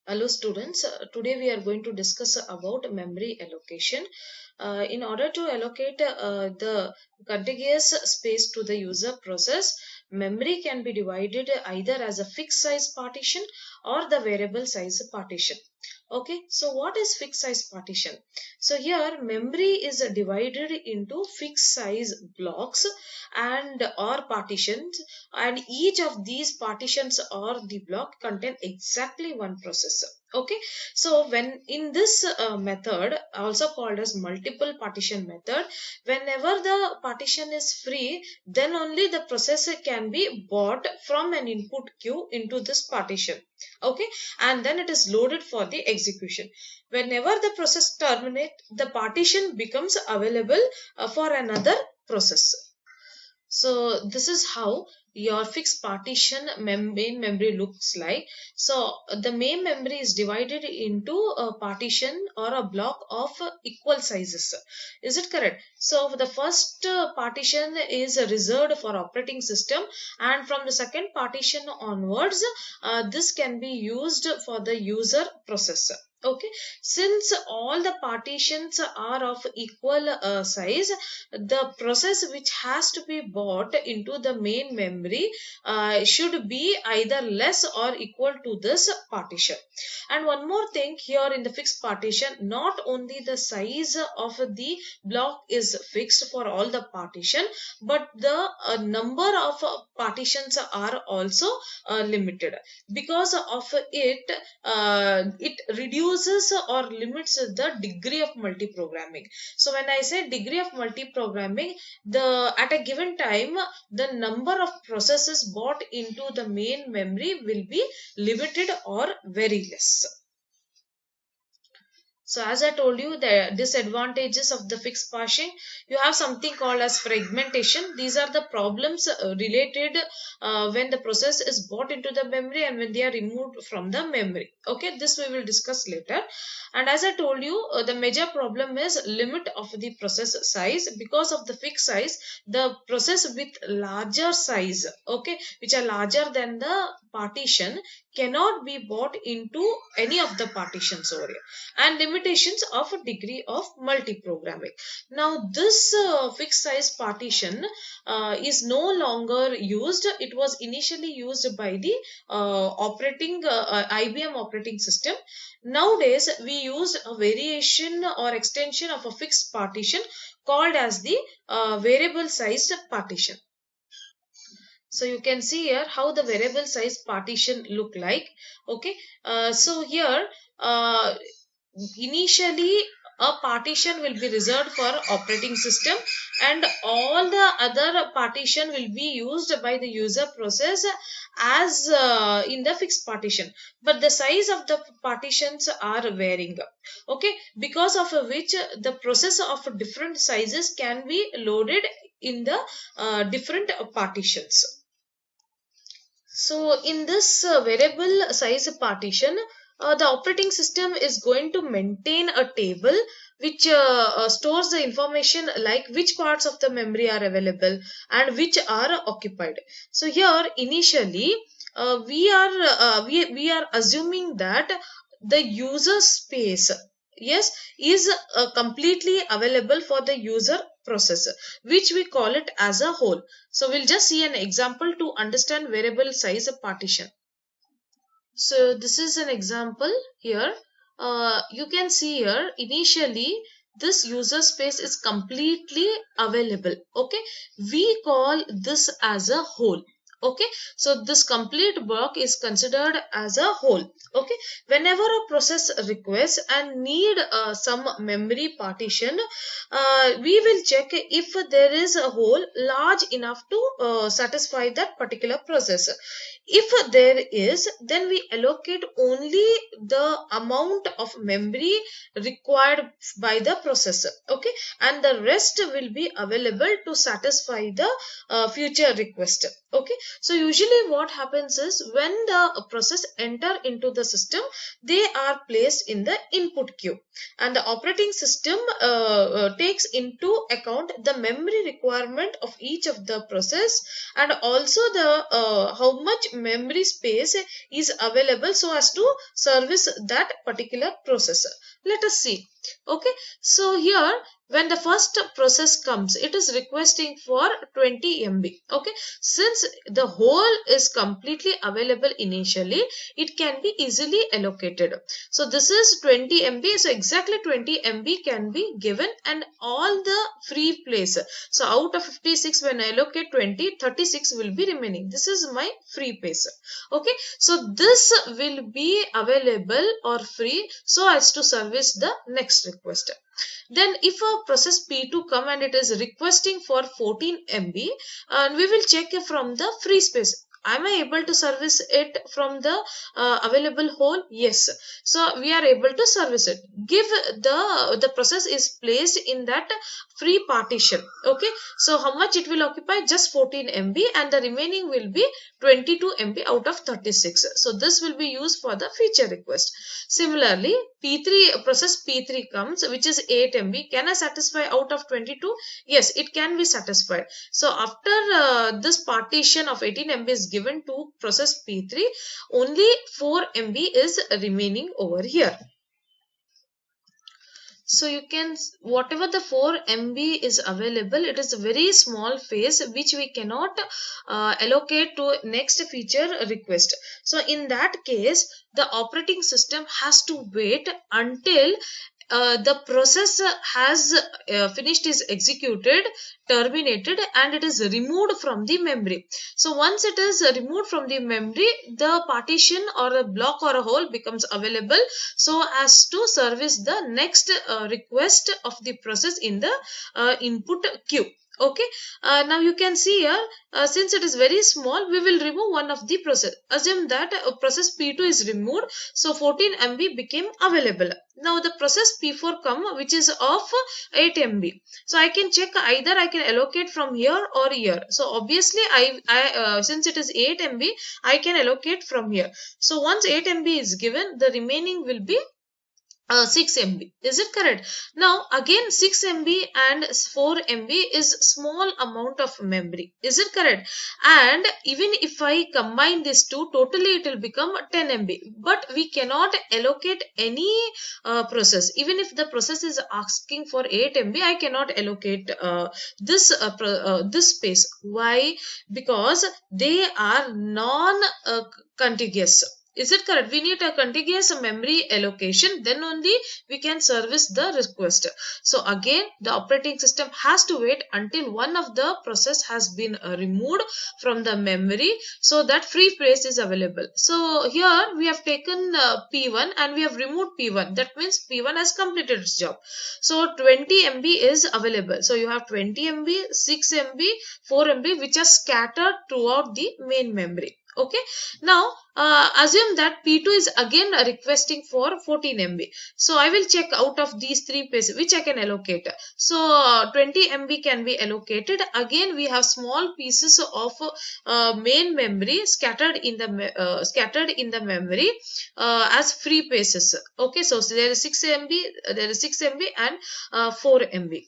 Hello students, today we are going to discuss about memory allocation. In order to allocate the contiguous space to the user process, memory can be divided either as a fixed size partition or the variable size partition. Okay, so what is fixed size partition? So here memory is divided into fixed size blocks and or partitions, and each of these partitions or the block contain exactly one processor. Okay, so when in this method, also called as multiple partition method, whenever the partition is free, then only the processor can be bought from an input queue into this partition. Okay, and then it is loaded for the execution. Whenever the process terminates, the partition becomes available for another process. So this is how your fixed partition main memory looks like. So the main memory is divided into a partition or a block of equal sizes. Is it correct? So the first partition is reserved for operating system, and from the second partition onwards, this can be used for the user processor. Okay, since all the partitions are of equal size, the process which has to be bought into the main memory should be either less or equal to this partition. And one more thing here, in the fixed partition, not only the size of the block is fixed for all the partition, but the number of partitions are also limited. Because of it, it reduces or limits the degree of multiprogramming. So when I say degree of multiprogramming, the at a given time, the number of processes bought into the main memory will be limited or very less. So as I told you, the disadvantages of the fixed partition, you have something called as fragmentation. These are the problems related when the process is brought into the memory and when they are removed from the memory. Okay, this we will discuss later. And as I told you, the major problem is limit of the process size. Because of the fixed size, the process with larger size, okay, which are larger than the partition, cannot be bought into any of the partitions over here. And limitations of a degree of multiprogramming. Now this fixed size partition is no longer used. It was initially used by the IBM operating system. Nowadays we use a variation or extension of a fixed partition called as the variable sized partition. So you can see here how the variable size partition look like. Okay, so here initially a partition will be reserved for operating system, and all the other partition will be used by the user process as in the fixed partition, but the size of the partitions are varying. Okay, because of which the process of different sizes can be loaded in the different partitions. So in this variable size partition, the operating system is going to maintain a table which stores the information like which parts of the memory are available and which are occupied. So here initially we are assuming that the user space, yes, is completely available for the user processor, which we call it as a whole. So we'll just see an example to understand variable size of partition. So this is an example here. You can see here initially this user space is completely available. Okay, we call this as a whole. Okay, so this complete block is considered as a whole. Okay, whenever a process requests and need some memory partition, we will check if there is a hole large enough to satisfy that particular process. If there is, then we allocate only the amount of memory required by the processor. Okay, and the rest will be available to satisfy the future request. Okay, so usually what happens is when the process enter into the system, they are placed in the input queue, and the operating system takes into account the memory requirement of each of the process, and also the how much memory space is available so as to service that particular processor. Let us see. Okay, so here when the first process comes, it is requesting for 20 MB. Okay, since the whole is completely available initially, it can be easily allocated. So this is 20 MB, so exactly 20 MB can be given and all the free place. So out of 56, when I allocate 20, 36 will be remaining. This is my free place. Okay, so this will be available or free so as to service the next request. Then if a process P2 come and it is requesting for 14 MB, and we will check from the free space. Am I able to service it from the available hole? Yes. So we are able to service it. Give the process is placed in that free partition. Okay. So how much it will occupy? Just 14 MB and the remaining will be 22 MB out of 36. So this will be used for the feature request. Similarly, P3 process P3 comes, which is 8 MB. Can I satisfy out of 22? Yes, it can be satisfied. So after this partition of 18 MB is given to process P3, only 4 MB is remaining over here. So you can, whatever the 4 MB is available, it is a very small phase which we cannot allocate to next feature request. So in that case, the operating system has to wait until the process has finished is executed, terminated, and it is removed from the memory. So once it is removed from the memory, the partition or a block or a hole becomes available so as to service the next request of the process in the input queue. Okay, now you can see here, since it is very small, we will remove one of the process. Assume that process P2 is removed, so 14 MB became available. Now the process P4 come, which is of 8 MB. So I can check either I can allocate from here or here. So obviously since it is 8 MB, I can allocate from here. So once 8 MB is given, the remaining will be 6 MB. Is it correct? Now again 6 MB and 4 MB is small amount of memory. Is it correct? And even if I combine these two, totally it will become 10 MB. But we cannot allocate any process. Even if the process is asking for 8 MB, I cannot allocate this space. Why? Because they are non-contiguous. Is it correct? We need a contiguous memory allocation, then only we can service the request. So again, the operating system has to wait until one of the process has been removed from the memory so that free space is available. So here we have taken P1 and we have removed P1. That means P1 has completed its job. So 20 MB is available. So you have 20 MB, 6 MB, 4 MB which are scattered throughout the main memory. Okay, now assume that P2 is again requesting for 14 MB. So I will check out of these three places which I can allocate. So 20 MB can be allocated. Again we have small pieces of main memory scattered in the memory as free places. Okay, so there is 6 MB, and 4 MB.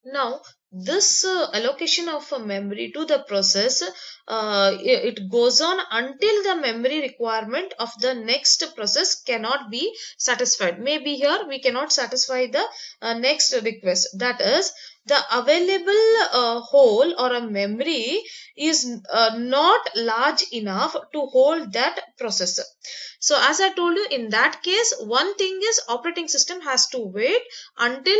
Now this allocation of a memory to the process, it goes on until the memory requirement of the next process cannot be satisfied. Maybe here we cannot satisfy the next request. That is, the available hole or a memory is not large enough to hold that processor. So as I told you, in that case, one thing is operating system has to wait until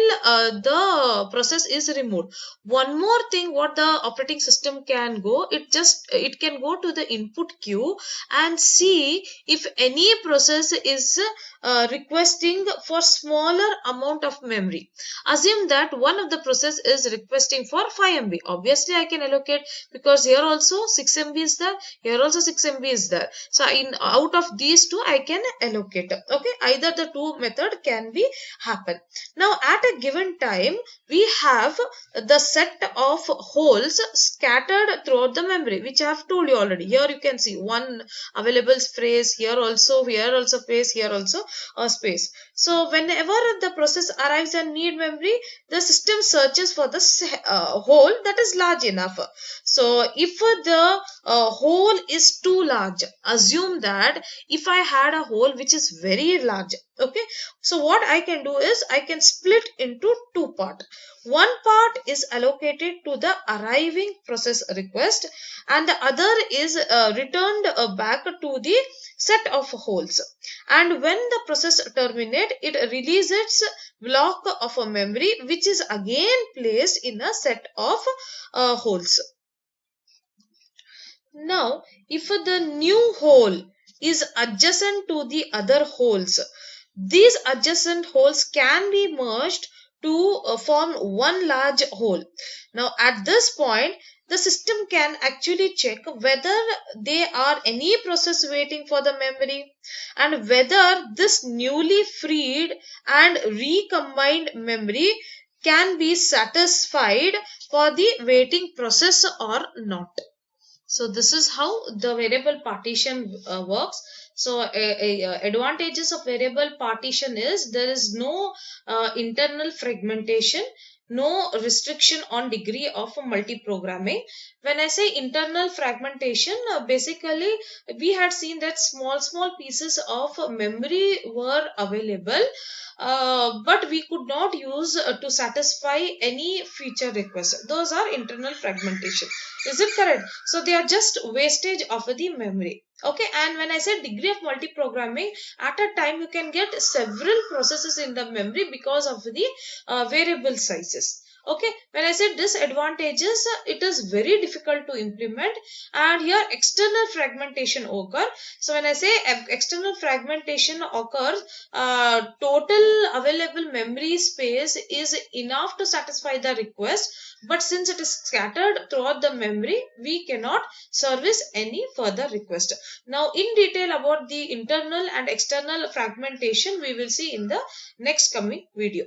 the process is removed. One more thing, what the operating system can go, it can go to the input queue and see if any process is requesting for smaller amount of memory. Assume that one of the process is requesting for 5 MB. Obviously, I can allocate because here also 6 MB is there, here also 6 MB is there. So out of these two, I can allocate. Okay, either the two method can be happen. Now at a given time, we have the set of holes scattered throughout the memory, which I have told you already. Here you can see one available phrase, here also space, here also a space. So whenever the process arrives and need memory, the system searches for the hole that is large enough. So if the hole is too large, assume that if I had a hole which is very large, okay, so what I can do is I can split into two parts. One part is allocated to the arriving process request, and the other is returned back to the set of holes. And when the process terminates, it releases its block of a memory, which is again placed in a set of holes. Now, if the new hole is adjacent to the other holes, these adjacent holes can be merged to form one large hole. Now, at this point, the system can actually check whether there are any process waiting for the memory and whether this newly freed and recombined memory can be satisfied for the waiting process or not. So this is how the variable partition works. So advantages of variable partition is there is no internal fragmentation, no restriction on degree of multiprogramming. When I say internal fragmentation, basically we had seen that small pieces of memory were available, but we could not use to satisfy any feature request. Those are internal fragmentation. Is it correct? So they are just wastage of the memory. Okay, and when I say degree of multiprogramming, at a time you can get several processes in the memory because of the variable sizes. Okay, when I say disadvantages, it is very difficult to implement, and here external fragmentation occur. So when I say external fragmentation occurs, total available memory space is enough to satisfy the request, but since it is scattered throughout the memory, we cannot service any further request. Now in detail about the internal and external fragmentation we will see in the next coming video.